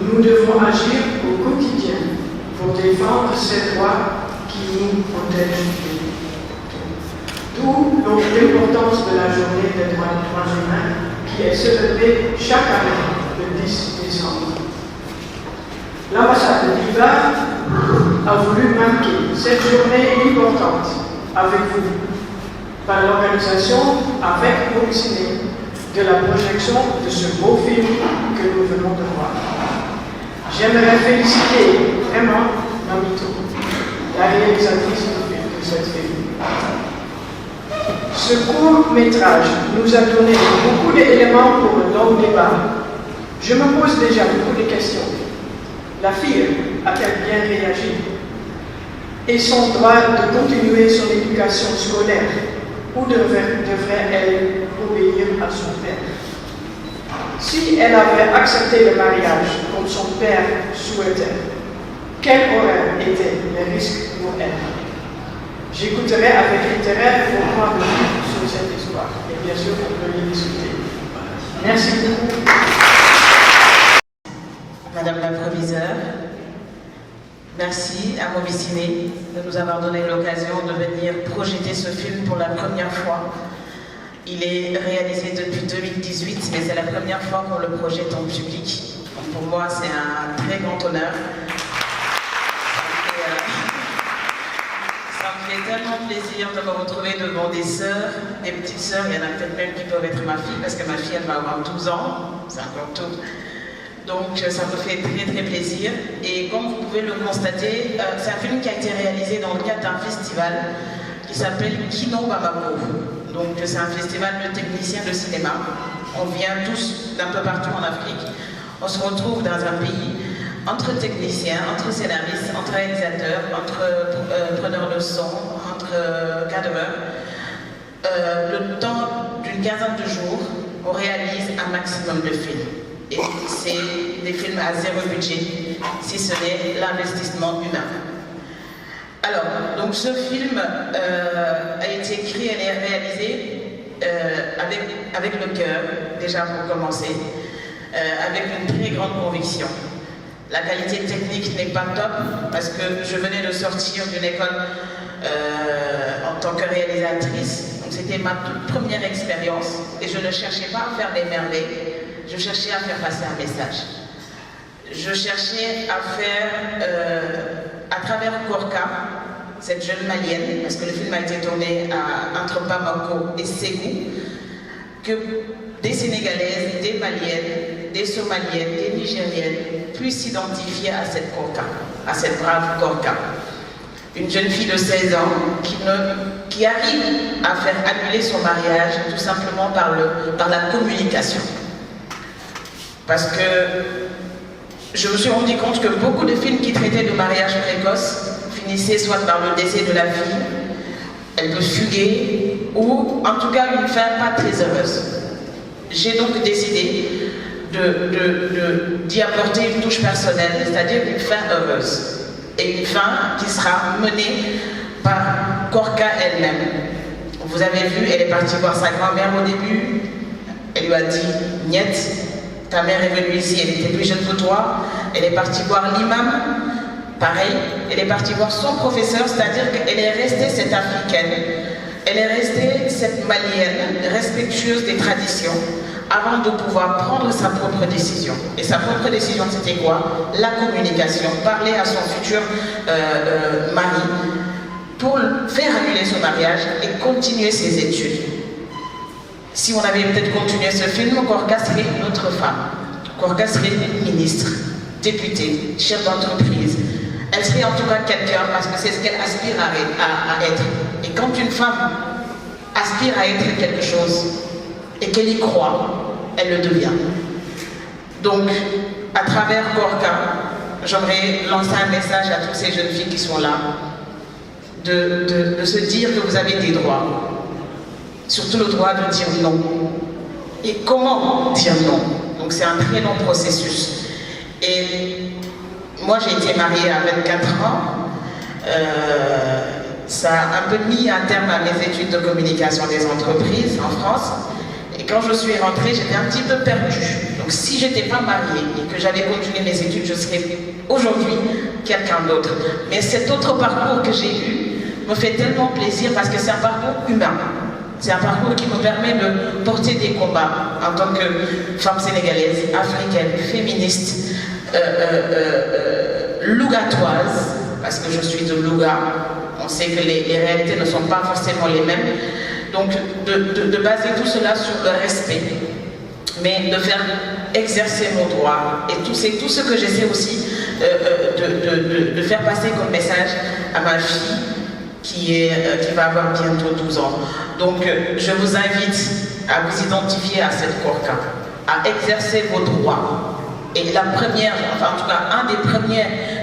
Nous devons agir au quotidien pour défendre ces droits qui nous protègent. D'où l'importance de la journée des droits humains qui est célébrée chaque année le 10 décembre. L'ambassade de l'IVA a voulu marquer cette journée importante avec vous par l'organisation avec Maurice Ciné de la projection de ce beau film que nous venons de voir. J'aimerais féliciter vraiment Mamito, la réalisatrice de cette film. Ce court-métrage nous a donné beaucoup d'éléments pour un long débat. Je me pose déjà beaucoup de questions. La fille a-t-elle bien réagi? Et son droit de continuer son éducation scolaire, ou devrait-elle obéir à son père? Si elle avait accepté le mariage comme son père souhaitait, quels auraient été les risques pour elle? J'écouterai avec intérêt vos points de vue sur cette histoire. Et bien sûr, on peut y discuter. Merci beaucoup. Madame la proviseure, merci à Maurice Ciné de nous avoir donné l'occasion de venir projeter ce film pour la première fois. Il est réalisé depuis 2018, mais c'est la première fois qu'on le projette en public. Donc pour moi, c'est un très grand honneur. Ça me fait tellement plaisir de me retrouver devant des sœurs, des petites sœurs. Il y en a peut-être même qui peuvent être ma fille, parce que ma fille, elle va avoir 12 ans. C'est encore tout. Donc ça me fait très très plaisir. Et comme vous pouvez le constater, c'est un film qui a été réalisé dans le cadre d'un festival qui s'appelle Kino Bamako. Donc c'est un festival de techniciens de cinéma. On vient tous d'un peu partout en Afrique. On se retrouve dans un pays entre techniciens, entre scénaristes, entre réalisateurs, entre preneurs de son, entre cadreurs. Le temps d'une quinzaine de jours, on réalise un maximum de films. Et c'est des films à zéro budget, si ce n'est l'investissement humain. Alors, donc ce film a été écrit et réalisé avec le cœur, déjà pour commencer, avec une très grande conviction. La qualité technique n'est pas top, parce que je venais de sortir d'une école en tant que réalisatrice, donc c'était ma toute première expérience, et je ne cherchais pas à faire des merveilles. Je cherchais à faire passer un message. Je cherchais à faire, à travers Korka, cette jeune malienne, parce que le film a été tourné entre Bamako et Ségou, que des Sénégalaises, des Maliennes, des Somaliennes, des Nigériennes puissent s'identifier à cette Korka, à cette brave Korka. Une jeune fille de 16 ans qui arrive à faire annuler son mariage tout simplement par la communication. Parce que je me suis rendu compte que beaucoup de films qui traitaient de mariage précoce finissaient soit par le décès de la fille, elle peut fuguer, ou en tout cas une fin pas très heureuse. J'ai donc décidé d'y apporter une touche personnelle, c'est-à-dire une fin heureuse. Et une fin qui sera menée par Korka elle-même. Vous avez vu, elle est partie voir sa grand-mère au début, elle lui a dit « Niet ». Ta mère est venue ici, elle était plus jeune que toi. Elle est partie voir l'imam, pareil. Elle est partie voir son professeur, c'est-à-dire qu'elle est restée cette africaine. Elle est restée cette malienne, respectueuse des traditions, avant de pouvoir prendre sa propre décision. Et sa propre décision, c'était quoi? La communication, parler à son futur mari, pour faire annuler son mariage et continuer ses études. Si on avait peut-être continué ce film, Korka serait une autre femme. Korka serait ministre, députée, chef d'entreprise. Elle serait en tout cas quelqu'un, parce que c'est ce qu'elle aspire à être. Et quand une femme aspire à être quelque chose et qu'elle y croit, elle le devient. Donc, à travers Korka, j'aimerais lancer un message à toutes ces jeunes filles qui sont là, de se dire que vous avez des droits. Surtout le droit de dire non. Et comment dire non? Donc c'est un très long processus. Et moi j'ai été mariée à 24 ans. Ça a un peu mis un terme à mes études de communication des entreprises en France. Et quand je suis rentrée, j'étais un petit peu perdue. Donc si je n'étais pas mariée et que j'avais continué mes études, je serais aujourd'hui quelqu'un d'autre. Mais cet autre parcours que j'ai eu me fait tellement plaisir parce que c'est un parcours humain. C'est un parcours qui me permet de porter des combats en tant que femme sénégalaise, africaine, féministe, lougatoise, parce que je suis de Louga. On sait que les réalités ne sont pas forcément les mêmes. Donc de baser tout cela sur le respect, mais de faire exercer mon droit. Et tout ce que j'essaie aussi de faire passer comme message à ma fille qui va avoir bientôt 12 ans. Donc je vous invite à vous identifier à cette Korka, à exercer vos droits. Et la première, enfin en tout cas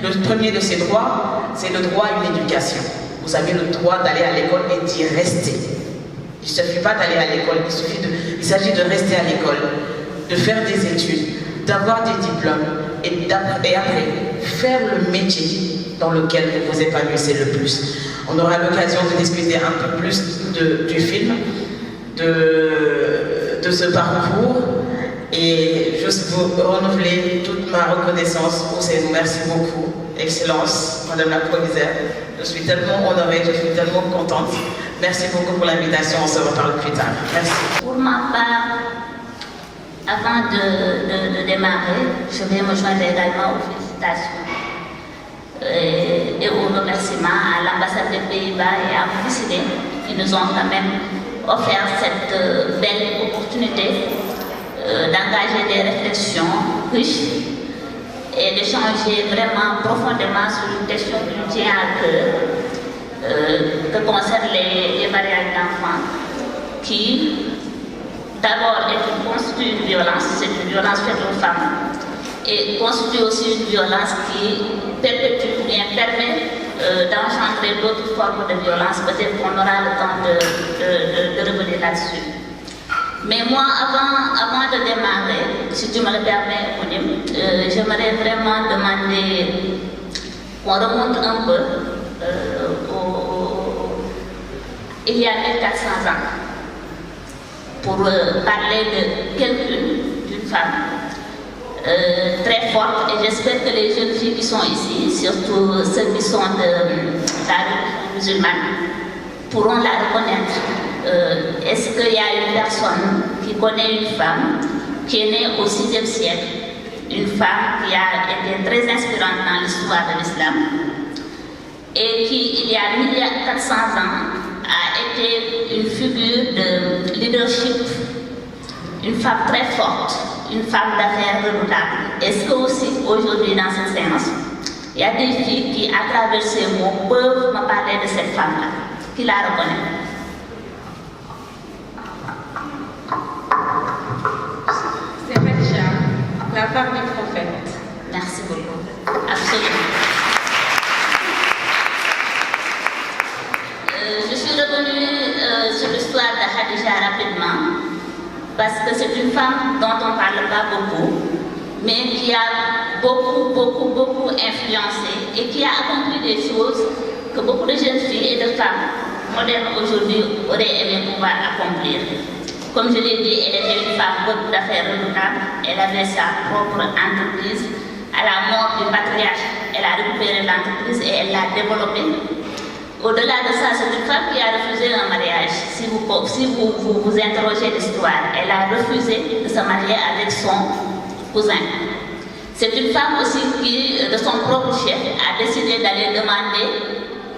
le premier de ces droits, c'est le droit à une éducation. Vous avez le droit d'aller à l'école et d'y rester. Il ne suffit pas d'aller à l'école, il s'agit de rester à l'école, de faire des études, d'avoir des diplômes et après faire le métier dans lequel vous vous épanouissez le plus. On aura l'occasion de discuter un peu plus du film, de ce parcours et juste vous renouveler toute ma reconnaissance pour ces. Merci beaucoup, Excellence, Madame la Provisaire. Je suis tellement honorée, je suis tellement contente. Merci beaucoup pour l'invitation, on se reparle plus tard. Merci. Pour ma part, avant de démarrer, je vais me joindre également aux félicitations et aux remerciements à l'ambassade des Pays-Bas et à Moussidé qui nous ont quand même offert cette belle opportunité d'engager des réflexions riches et d'échanger vraiment profondément sur une question qui nous tient à cœur, que concerne les mariages d'enfants, qui d'abord constitue une violence, c'est une violence faite aux femmes, et constitue aussi une violence qui perpétue ou bien permet d'engendrer d'autres formes de violence. Peut-être qu'on aura le temps de revenir là-dessus. Mais moi, avant de démarrer, si tu me le permets, j'aimerais vraiment demander qu'on remonte un peu il y a 1400 ans pour parler de quelqu'une, d'une femme très forte, et j'espère que les jeunes filles qui sont ici, surtout ceux qui sont de la religion musulmane, pourront la reconnaître. Est-ce qu'il y a une personne qui connaît une femme qui est née au 6e siècle, une femme qui a été très inspirante dans l'histoire de l'islam et qui, il y a 1400 ans, a été une figure de leadership, une femme très forte, une femme d'affaires redoutable. Est-ce que aussi aujourd'hui dans cette séance, il y a des filles qui, à travers ces mots, peuvent me parler de cette femme-là, qui la reconnaît? C'est Khadija, la femme du prophète. Merci beaucoup. Absolument. Je suis revenue sur l'histoire de Khadija rapidement, parce que c'est une femme dont on ne parle pas beaucoup, mais qui a beaucoup influencé et qui a accompli des choses que beaucoup de jeunes filles et de femmes modernes aujourd'hui auraient aimé pouvoir accomplir. Comme je l'ai dit, elle était une femme d'affaires redoutable, elle avait sa propre entreprise. À la mort du patriarche, elle a récupéré l'entreprise et elle l'a développée. Au-delà de ça, c'est une femme qui a refusé un mariage. Si vous interrogez l'histoire, elle a refusé de se marier avec son cousin. C'est une femme aussi qui, de son propre chef, a décidé d'aller demander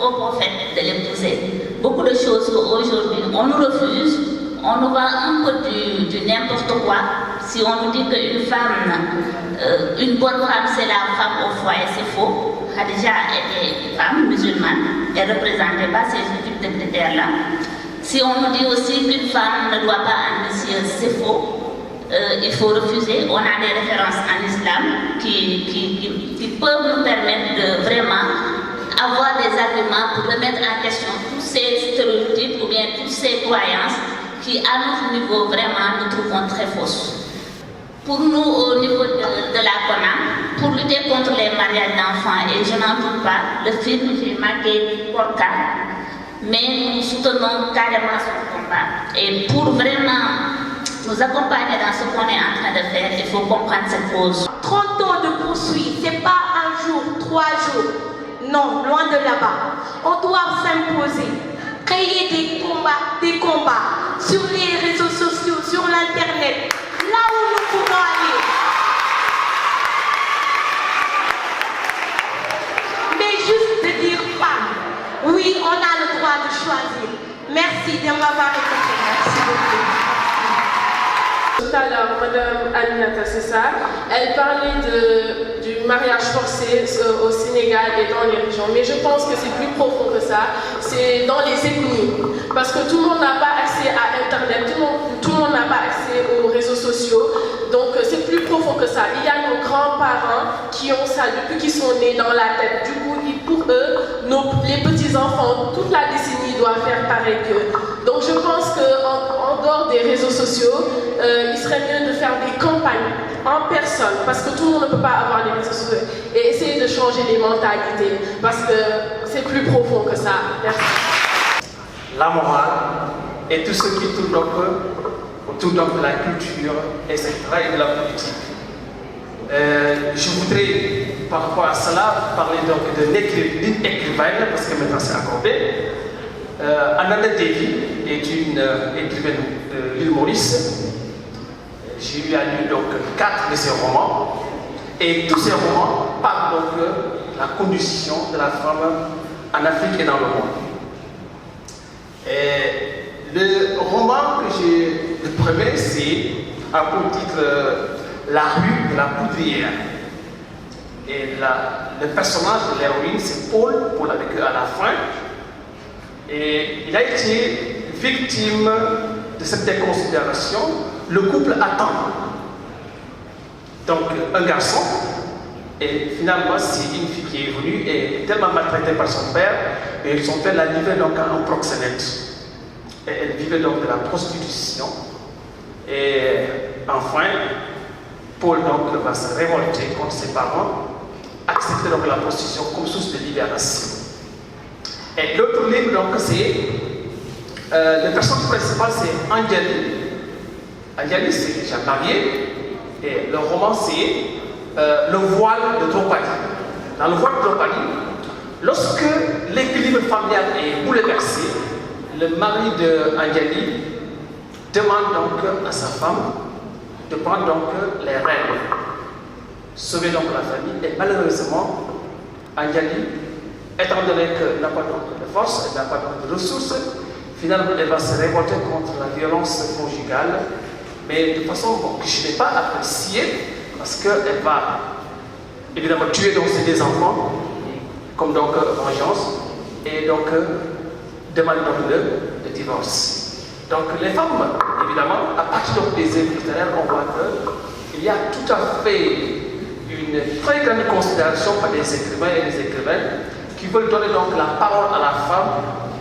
au prophète de l'épouser. Beaucoup de choses qu'aujourd'hui, on nous refuse, on nous voit un peu du n'importe quoi. Si on nous dit qu'une femme, une bonne femme, c'est la femme au foyer, c'est faux. Khadija était une femme musulmane, elle ne représentait pas ces types de critères-là. Si on nous dit aussi qu'une femme ne doit pas ambitieuse, c'est faux. Il faut refuser. On a des références en islam qui peuvent nous permettre de vraiment avoir des arguments pour remettre en question tous ces stéréotypes ou bien toutes ces croyances qui, à notre niveau, vraiment, nous trouvons très fausses. Pour nous, au niveau de la CONAM, pour lutter contre les mariages d'enfants, et je n'en doute pas, le film j'ai marqué Korka, mais nous soutenons carrément ce combat. Et pour vraiment nous accompagner dans ce qu'on est en train de faire. Il faut comprendre cette cause. 30 ans de poursuite, c'est pas un jour, 3 jours. Non, loin de là-bas. On doit s'imposer, créer des combats sur les réseaux sociaux, sur l'internet, là où nous pouvons aller. Mais juste de dire pas, oui, on a le droit de choisir. Merci de m'avoir écouté. Merci beaucoup. Tout à l'heure, Madame Aminata Sessa, elle parlait du mariage forcé au Sénégal et dans les régions. Mais je pense que c'est plus profond que ça. C'est dans les ethnies. Parce que tout le monde n'a pas accès à Internet, tout le monde n'a pas accès aux réseaux sociaux. Donc c'est plus profond que ça. Il y a nos grands-parents qui ont ça depuis qu'ils sont nés dans la tête. Du coup, pour eux, les petits-enfants, toute la décennie doit faire pareil qu'eux. Donc je pense qu'en dehors des réseaux sociaux, il serait mieux de faire des campagnes en personne, parce que tout le monde ne peut pas avoir les réseaux sociaux, et essayer de changer les mentalités, parce que c'est plus profond que ça. Merci. La morale et tout ce qui tourne autour de la culture, etc. et de la politique. Je voudrais, par rapport à cela, parler donc d'une écrivaine, parce que maintenant c'est accordé. Ananda Devi est une écrivaine de l'île Maurice. J'ai eu à lire donc 4 de ses romans. Et tous ces romans parlent donc de la condition de la femme en Afrique et dans le monde. Et le roman que j'ai, le premier, c'est a pour titre La rue de la poudrière. Et le personnage de l'héroïne, c'est Paul avec eux à la fin. Et il a été victime de cette déconsidération. Le couple attend donc un garçon, et finalement c'est une fille qui est venue et tellement maltraitée par son père, et son père l'a livrée donc à un proxénète. Et elle vivait donc de la prostitution. Et enfin, Paul donc va se révolter contre ses parents, accepter donc la prostitution comme source de libération. Et l'autre livre, donc, c'est le personnage principal, c'est Anjali. Anjali, c'est déjà marié. Et le roman, c'est Le voile de Draupadi. Dans le voile de Draupadi, lorsque l'équilibre familial est bouleversé, le mari de Anjali demande donc à sa femme de prendre donc les rênes, sauver donc la famille. Et malheureusement, Anjali, étant donné qu'elle n'a pas de force, elle n'a pas de ressources, finalement elle va se révolter contre la violence conjugale, mais de façon que je n'ai pas appréciée, parce qu'elle va évidemment tuer donc ses 2 enfants, comme donc vengeance, et donc demander donc le divorce. Donc les femmes, évidemment, à partir donc des œuvres littéraires, on voit qu'il y a tout à fait une très grande considération par les écrivains et les écrivaines qui veulent donner donc la parole à la femme,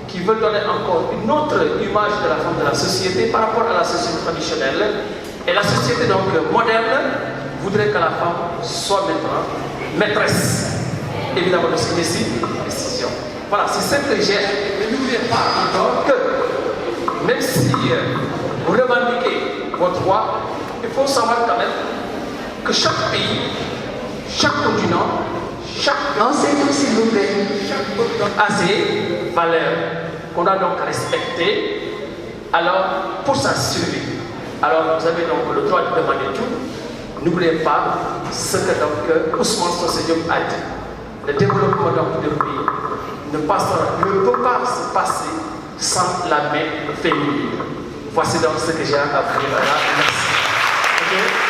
qui veulent donner encore une autre image de la femme de la société par rapport à la société traditionnelle. Et la société donc moderne voudrait que la femme soit maintenant maîtresse, évidemment, de ses décisions. Voilà, c'est ce que j'ai. Mais n'oubliez pas encore que, même si vous revendiquez votre droit, il faut savoir quand même que chaque pays, chaque continent, chaque Enseignez s'il vous plaît. a ses valeurs qu'on doit donc respecter, alors pour sa survie. Alors vous avez donc le droit de demander tout. N'oubliez pas ce que donc Ousmane Socé Diop a dit. Le développement donc du pays ne peut pas se passer sans la main féminine. Voici donc ce que j'ai à vous dire. Merci. Okay.